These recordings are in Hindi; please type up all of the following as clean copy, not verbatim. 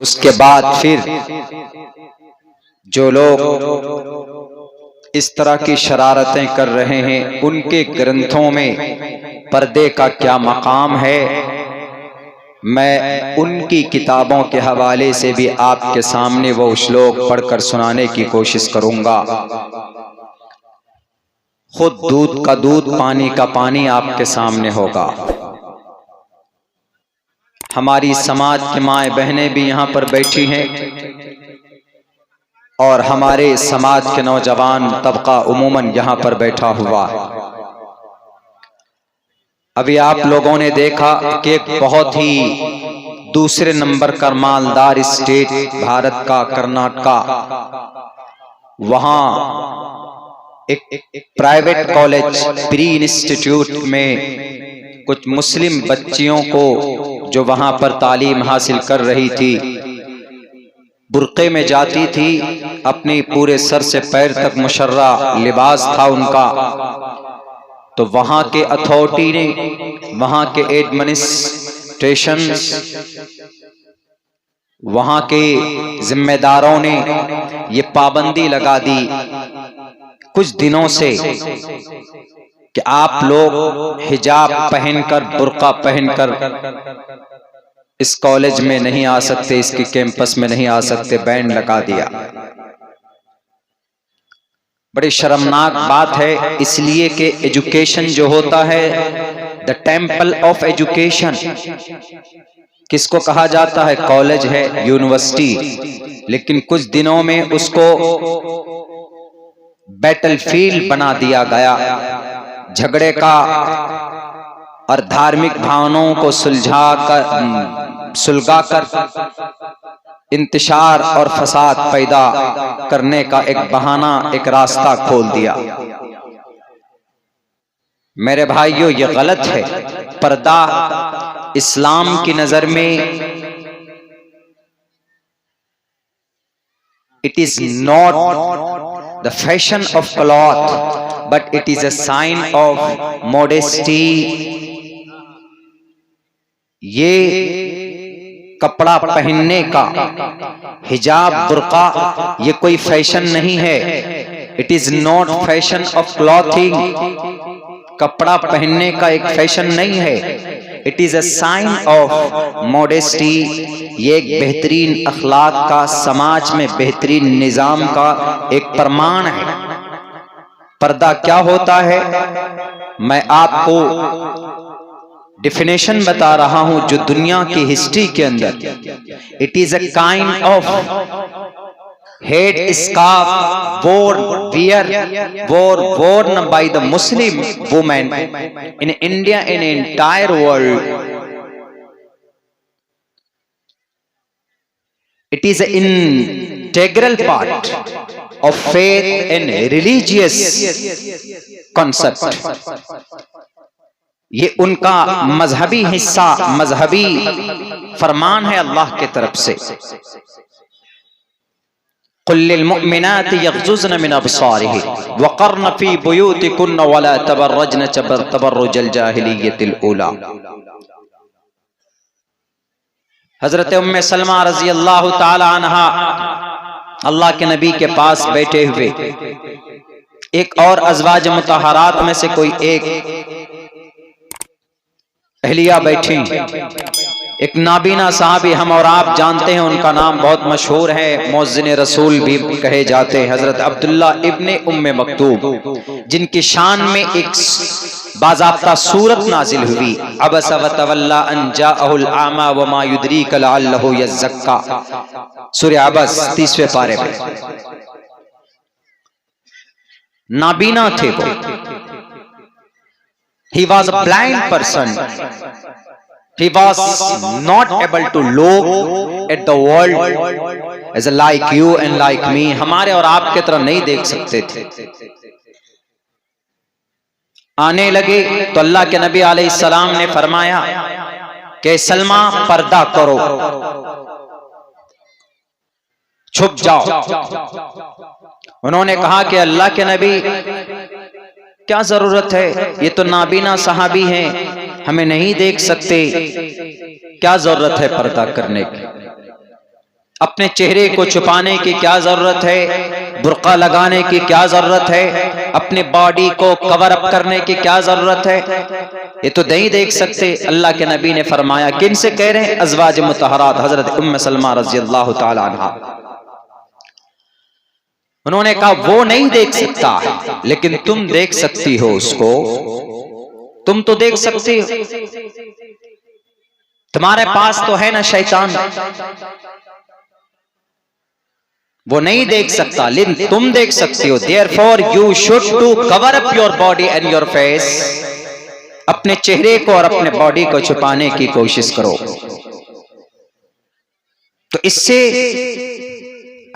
उसके बाद फिर जो लोग इस तरह की शरारतें कर रहे हैं उनके ग्रंथों में पर्दे का क्या मकाम है, मैं उनकी किताबों के हवाले से भी आपके सामने वो श्लोक पढ़कर सुनाने की कोशिश करूंगा। खुद दूध का दूध पानी का पानी आपके सामने होगा। हमारी समाज की माएं बहनें भी यहाँ पर बैठी हैं और हमारे समाज के नौजवान तबका उमूमन यहाँ पर बैठा हुआ है। अभी आप लोगों ने देखा कि एक बहुत ही दूसरे नंबर का मालदार स्टेट भारत का कर्नाटका, वहां एक प्राइवेट कॉलेज प्री इंस्टीट्यूट में कुछ मुस्लिम बच्चियों को जो वहां पर तालीम हासिल कर रही थी, बुर्के में जाती थी, अपनी पूरे सर से पैर तक मुशर्रा लिबास था उनका, तो वहां के अथॉरिटी ने, वहां के एडमिनिस्ट्रेशन, वहां के जिम्मेदारों ने ये पाबंदी लगा दी कुछ दिनों से कि आप लोग हिजाब पहनकर, बुर्का पहनकर इस कॉलेज में नहीं आ सकते, इसके कैंपस में नहीं आ सकते, बैन लगा दिया। बड़ी शर्मनाक बात है, इसलिए कि एजुकेशन जो होता है, द टेम्पल ऑफ एजुकेशन किसको कहा जाता है? कॉलेज है, यूनिवर्सिटी, लेकिन कुछ दिनों में उसको बैटलफील्ड बना दिया गया, झगड़े का और धार्मिक भावनाओं को सुलगाकर इंतशार और फसाद पैदा करने का एक बहाना, एक रास्ता खोल दिया। मेरे भाइयों, ये गलत है। पर्दा इस्लाम की नजर में it is not the fashion of cloth but it is a sign of modesty. ये कपड़ा पहनने का, हिजाब, बुर्का, ये कोई फैशन नहीं है। It is not fashion of clothing. कपड़ा पहनने का एक फैशन नहीं है। It is a sign of modesty. ये एक बेहतरीन अखलाक का, समाज में बेहतरीन निजाम का एक प्रमाण है। पर्दा क्या होता है, मैं आपको डिफिनेशन बता रहा हूं जो दुनिया की हिस्ट्री के अंदर, it is a kind of head scarf worn by the Muslim women in India and entire world. It is an integral part of faith and religious concept. ये उनका मजहबी हिस्सा, मजहबी फरमान है अल्लाह के तरफ से। कुल्लिल मुमिनाति यग़ज़ुज़्न मिन अब्सारिहिन वक़र्न फ़ी बुयूतिकुन्न वला तबर्रजन तबर्रुजल जाहिलिय्यतिल ऊला। हजरत उम्मे सलमा रज़ी अल्लाह ताला अन्हा अल्लाह के नबी के पास बैठे हुए एक और अज़वाज मुतहरात में से कोई एक अहलिया बैठी, एक नाबीना साहबी, हम और आप जानते हैं, उनका नाम बहुत मशहूर है, मुअज़्ज़िन रसूल भी कहे जाते हैं, हजरत अब्दुल्ला इब्ने उम्मे मक्तूम, जिनकी शान में एक बाज़ाब्ता सूरत नाजिल हुई, अबस व तवल्ला अन जाअहुल आमा व मा युद्रीका लअल्लहु यज़्ज़क्का, सूरह अबस 30वें पारे में। नाबीना थे वो। He was a blind person. He was not able to look at the world as like you and like me. हमारे और आपके तरह नहीं देख सकते थे। आने लगे तो अल्लाह के नबी अलैहिस्सलाम ने फरमाया कि सलमा पर्दा करो, छुप जाओ। उन्होंने कहा कि अल्लाह के नबी, क्या जरूरत है, ये तो नाबीना सहाबी हैं, हमें नहीं देख सकते, क्या जरूरत है पर्दा करने की। अपने चेहरे को छुपाने की क्या जरूरत है, बुर्का लगाने की क्या जरूरत है, अपने बॉडी को कवर अप करने की क्या जरूरत है? ये तो नहीं देख सकते। अल्लाह के नबी ने फरमाया, किन से कह रहे हैं? अज़वाज मुतहरात हजरत उम्मे सलमा रज़ियल्लाहु ताला अन्हा। उन्होंने कहा वो नहीं देख सकता है, लेकिन तुम देख सकती हो उसको, तुम तो देख सकती हो। तुम्हारे पास तो है ना शैतान, वो नहीं देख सकता, लेकिन तुम देख सकती हो। Therefore you should to cover up your body and your face. अपने चेहरे को और अपने बॉडी को छुपाने की कोशिश करो। तो इससे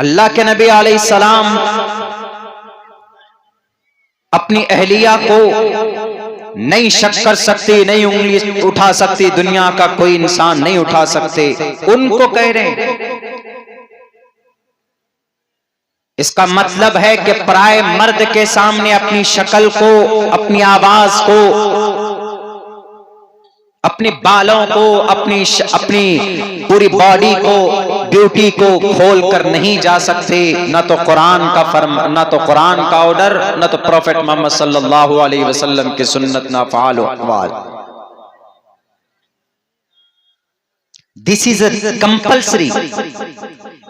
अल्लाह के नबी अलैहिस्सलाम अपनी अहलिया को नहीं शक कर सकती, नहीं उंगली उठा सकती, दुनिया का कोई इंसान नहीं उठा सकते। उनको कह रहे हैं। इसका मतलब है कि पराये मर्द के सामने अपनी शक्ल को, अपनी आवाज को, अपने बालों को, अपनी पूरी बॉडी को, ब्यूटी को खोल कर नहीं जा सकते। न तो कुरान का न तो कुरान का ऑर्डर, न तो प्रॉफेट मोहम्मद सल्लल्लाहु अलैहि वसल्लम की सुन्नत, ना फ़आल व अक़वाल। This is compulsory.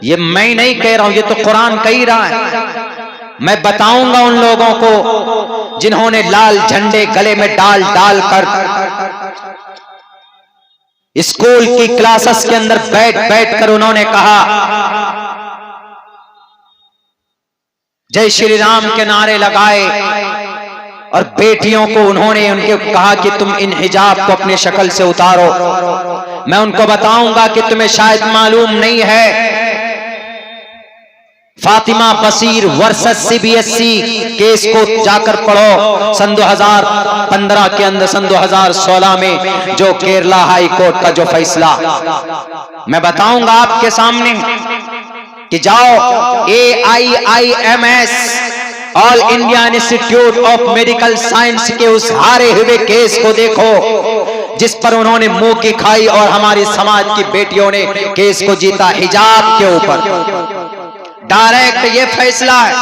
ये मैं नहीं कह रहा हूं, ये तो कुरान कह ही रहा है। मैं बताऊंगा उन लोगों को जिन्होंने लाल झंडे गले में डाल डाल कर स्कूल की क्लासेस के अंदर बैठ बैठ कर उन्होंने कहा जय श्री राम के नारे लगाए, और बेटियों को उन्होंने उनके कहा कि तुम इन हिजाब को अपनी शक्ल से उतारो। मैं उनको बताऊंगा कि तुम्हें शायद मालूम नहीं है, Fatima Bashir versus CBSE case को जाकर पढ़ो। सन 2015 के अंदर, सन 2016 में जो केरला हाई कोर्ट का जो फैसला, मैं बताऊंगा आपके सामने कि जाओ AIIMS all India institute of medical science के उस हारे हुए केस को देखो जिस पर उन्होंने मुंह की खाई और हमारी समाज की बेटियों ने केस को जीता हिजाब के ऊपर। डायरेक्ट ये फैसला है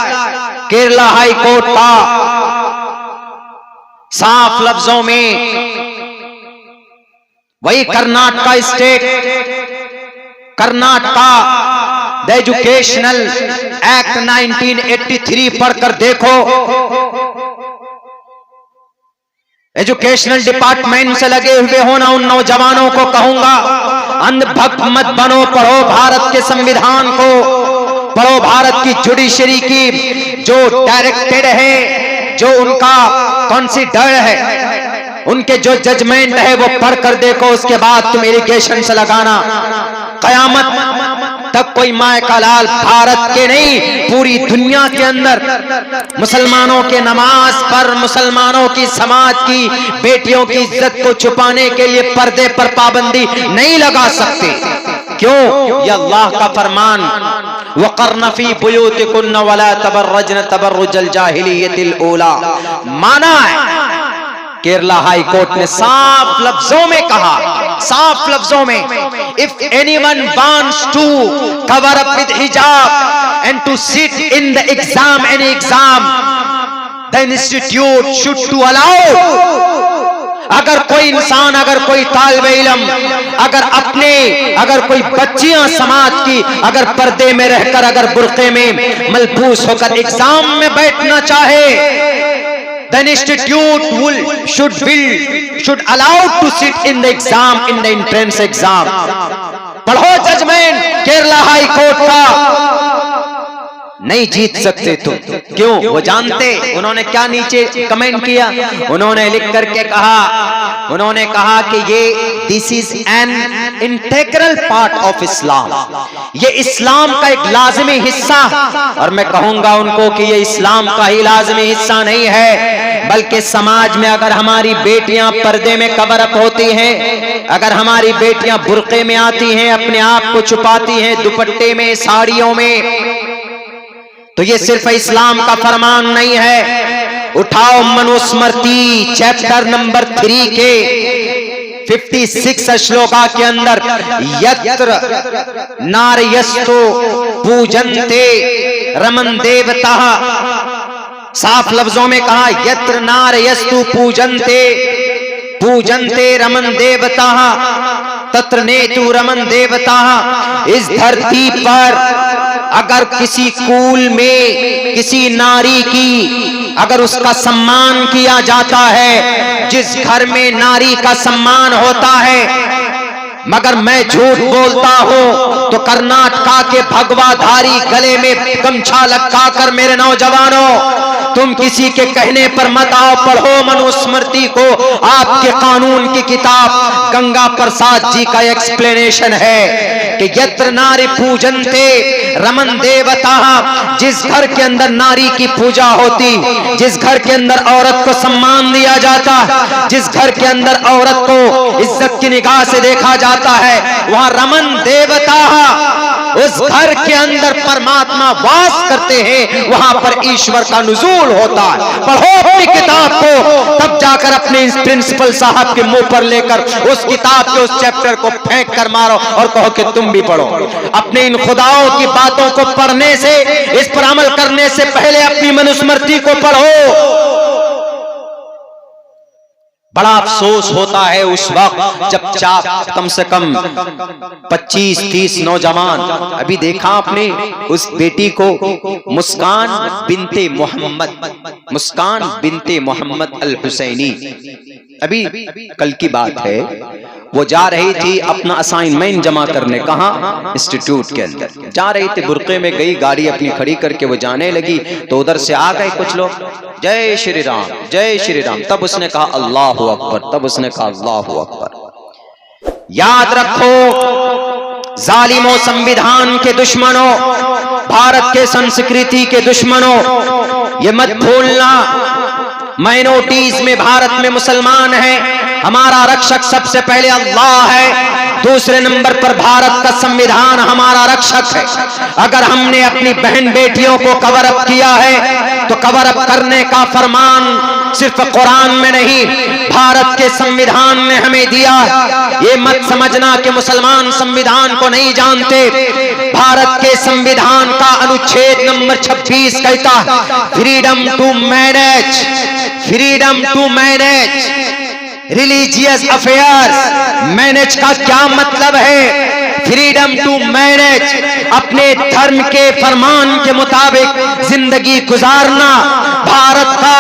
केरला हाई कोर्ट का, साफ लफ्जों में वही Karnataka state, Karnataka the educational act 1983 पढ़कर देखो। एजुकेशनल डिपार्टमेंट से लगे हुए हो ना, उन नौजवानों को कहूंगा अंधभक्त मत बनो, पढ़ो भारत के संविधान को, पढ़ो भारत की जुडिशरी की जो डायरेक्टेड है, जो उनका कंसीडर्ड है, उनके जो जजमेंट है वो पढ़कर देखो। उसके बाद तुम इरिगेशन से लगाना। कयामत तक कोई माए का लाल भारत के नहीं, पूरी दुनिया के अंदर मुसलमानों के नमाज पर, मुसलमानों की समाज की बेटियों की इज्जत को छुपाने के लिए पर्दे पर पाबंदी नहीं लगा सकते। क्यों? ये अल्लाह का फरमान, वक़र्न फी बुयूतिकुन्न वला तबर्रजन तबर्रुजल जाहिलियतिल ऊला, माना है। केरला हाई कोर्ट ने साफ लफ्जों में कहा, साफ लफ्जों में, if anyone wants to cover up with hijab and to sit in the exam, any exam, the institute should to allow. अगर कोई इंसान, अगर कोई तालिब इल्म, अगर कोई बच्चियां समाज की अगर पर्दे में रहकर, अगर बुर्के में मलबूस होकर एग्जाम में बैठना चाहे, the institute should allow to sit in the exam, in the entrance exam। पढ़ो जजमेंट केरला हाई कोर्ट का। नहीं जीत सकते तुम। क्यों? वो जानते। उन्होंने क्या नीचे कमेंट किया? उन्होंने लिख करके कहा, उन्होंने कहा कि ये this is an integral part of Islam, ये इस्लाम का एक लाजमी हिस्सा। और मैं कहूंगा उनको कि ये इस्लाम का ही लाजमी हिस्सा नहीं है, बल्कि समाज में अगर हमारी बेटियां पर्दे में कवर अप होती हैं, अगर हमारी बेटियां बुर्के में आती हैं, अपने आप को छुपाती हैं दुपट्टे में, साड़ियों में, तो ये सिर्फ इस्लाम का फरमान नहीं है। उठाओ मनुस्मृति चैप्टर नंबर 3 के 56 श्लोका के अंदर यत्र नारयस्तु पूजन्ते रमन देवता, साफ लफ्जों में कहा यत्र नारयस्तु पूजन्ते रमन देवता तत्र नेतु रमन देवता। इस धरती पर अगर किसी कुल में किसी नारी की अगर उसका सम्मान किया जाता है, जिस घर में नारी का सम्मान होता है, मगर मैं झूठ बोलता हूं तो कर्नाटका के भगवाधारी गले में गमछा लटका कर मेरे नौजवानों, तुम किसी के कहने पर मत आओ, पढ़ो मनुस्मृति को। आपके कानून की किताब गंगा प्रसाद जी का एक्सप्लेनेशन है कि यत्र नारी पूजन्ते रमन देवता, जिस घर के अंदर नारी की पूजा होती, जिस घर के अंदर औरत को सम्मान दिया जाता, जिस घर के अंदर औरत को इज्जत की निगाह से देखा जाता है, वहां रमन देवता, उस घर के अंदर परमात्मा वास करते हैं, वहां पर ईश्वर का नुज़ूल होता है। पढ़ो अपनी किताब को, तब जाकर अपने प्रिंसिपल साहब के मुंह पर लेकर उस किताब के उस चैप्टर को फेंक कर मारो और कहो कि तुम भी पढ़ो। अपने इन खुदाओं की बातों को पढ़ने से, इस पर अमल करने से पहले अपनी मनुस्मृति को पढ़ो। बड़ा अफसोस होता है उस वक्त जब कम से कम 25-30 नौजवान, अभी देखा आपने उस बेटी को, मुस्कान बिनते मोहम्मद अल हुसैनी, अभी कल की बात है, वो जा रही थी अपना असाइनमेंट जमा करने, कहाँ? इंस्टीट्यूट के अंदर जा रही थी, बुर्के में गई, गाड़ी अपनी खड़ी करके वो जाने लगी तो उधर से आ गए कुछ लोग, जय श्री राम जय श्री राम। तब उसने कहा अल्लाह अल्लाहु अकबर। याद रखो जालिमों, संविधान के दुश्मनों, भारत के संस्कृति के दुश्मनों, ये मत भूलना माइनॉरिटीज में भारत में मुसलमान है, हमारा रक्षक सबसे पहले अल्लाह है, दूसरे नंबर पर भारत का संविधान हमारा रक्षक है। अगर हमने अपनी बहन बेटियों को कवर अप किया है तो कवर अप करने का फरमान सिर्फ कुरान में नहीं, भारत के संविधान ने हमें दिया। ये मत समझना कि मुसलमान संविधान को नहीं जानते। भारत के संविधान का अनुच्छेद नंबर 26 कहता है freedom to manage religious affairs. Manage का क्या मतलब है? फ्रीडम टू मैनेज, अपने धर्म के फरमान के मुताबिक जिंदगी गुजारना। भारत का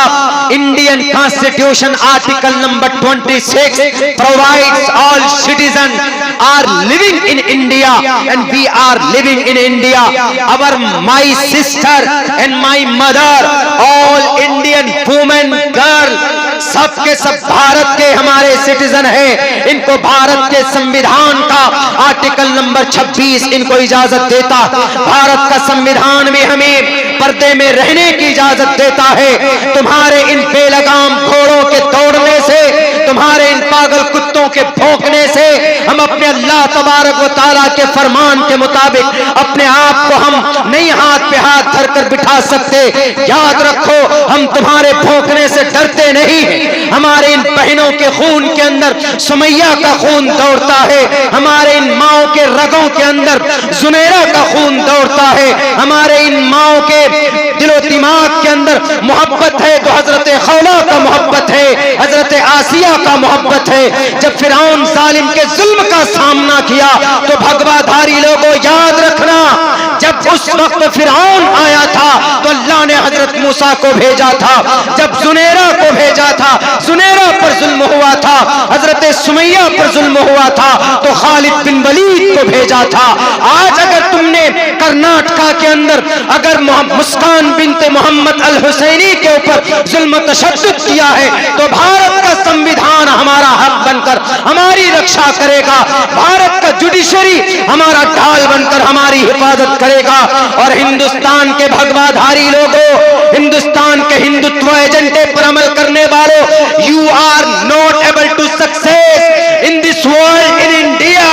Indian constitution article number 26 provides all citizen are living in India and we are living in India. Our my sister and my mother, all Indian women girl, सब के सब भारत के हमारे सिटीजन हैं। इनको भारत के संविधान का आर्टिकल नंबर 26 इनको इजाजत देता। भारत का संविधान में हमें पर्दे में रहने की इजाजत देता है। तुम्हारे इन बेलगाम घोड़ों के दौड़ने से, तुम्हारे इन पागल कुत्तों के भौंकने से हम अपने अल्लाह तबारक व तआला के फरमान के मुताबिक अपने आप को हम नहीं हाथ पे हाथ धरकर बिठा सकते। याद रखो, हम तुम्हारे भौंकने से डरते नहीं। हमारे इन बहनों के खून के अंदर सुमैया का खून दौड़ता है। हमारे इन माओं के रगों के अंदर जुमेरा का खून दौड़ता है। हमारे इन माओं के दिलो दिमाग के अंदर मोहब्बत है तो हजरत खौला का मोहब्बत है, हजरत आसिया का मोहब्बत है। जब फिरौन जालिम के जुल्म का सामना किया तो भगवाधारी लोगों याद रखना, जब उस वक्त फिरौन आया था तो अल्लाह ने हजरत मूसा को भेजा था। जब जुनेरा को भेजा था, जुनेरा पर जुल्म हुआ था, हजरत सुमैया पर जुल्म हुआ था तो खालिद बिन वलीद को भेजा था। आज अगर तुमने कर्नाटका के अंदर अगर मुस्कान बिनते मोहम्मद अल हुसैनी के ऊपर जुल्म तशद्दुद किया है तो भारत का संविधान हमारा हक बनकर हमारी रक्षा करेगा। भारत का जुडिशरी हमारा ढाल बनकर हमारी हिफाजत करेगा। और हिंदुस्तान के भगवाधारी लोगों, हिंदुस्तान के हिंदुत्व एजेंडे पर अमल करने वालों, you are not able to success in this world in India.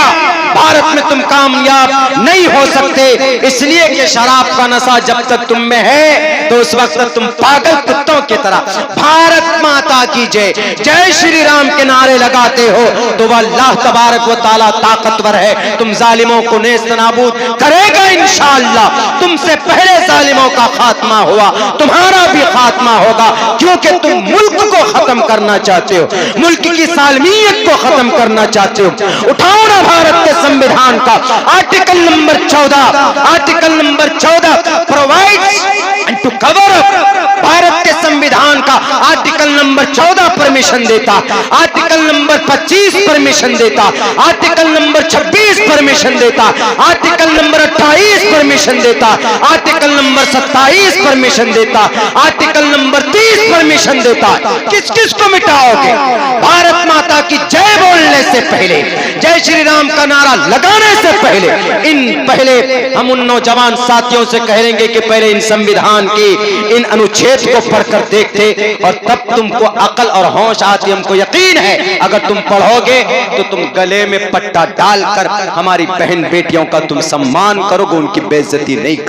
Bharat में तुम कामयाब नहीं हो सकते, इसलिए कि शराब का नशा जब तक तुम में है तो उस वक्त तुम पागल कुत्तों की तरह भारत माता की जय, जय श्री राम के नारे लगाते हो तो वह अल्लाह तबारक व तआला ताकतवर है, तुम जालिमों को नेस्त नाबूद करेगा इंशाअल्लाह। तुमसे पहले जालिमों का खात्मा हुआ, तुम्हारा भी खात्मा होगा, क्योंकि तुम मुल्क को खत्म करना चाहते हो, मुल्क की सालमियत को खत्म करना चाहते हो। उठाओ ना भारत के संविधान का article number 14, article number 14 provides to cover up, Bharat के संविधान का आर्टिकल नंबर 14 परमिशन देता, आर्टिकल नंबर 25 परमिशन देता, आर्टिकल नंबर 26 परमिशन देता, आर्टिकल नंबर 28 परमिशन देता, आर्टिकल नंबर 27 परमिशन देता, आर्टिकल नंबर 30 परमिशन देता। किस किस को मिटाओगे? भारत माता की जय बोलने से पहले, जय श्री राम का नारा लगाने से पहले हम उन नौजवान साथियों से कहेंगे कि पहले इन संविधान की इन अनुच्छेद को पढ़कर देखते और तब तुमको अकल और होश आती। हमको यकीन है अगर तुम पढ़ोगे तो तुम गले में पट्टा डालकर हमारी बहन बेटियों का तुम सम्मान करोगे, उनकी बेइज्जती नहीं करोगे।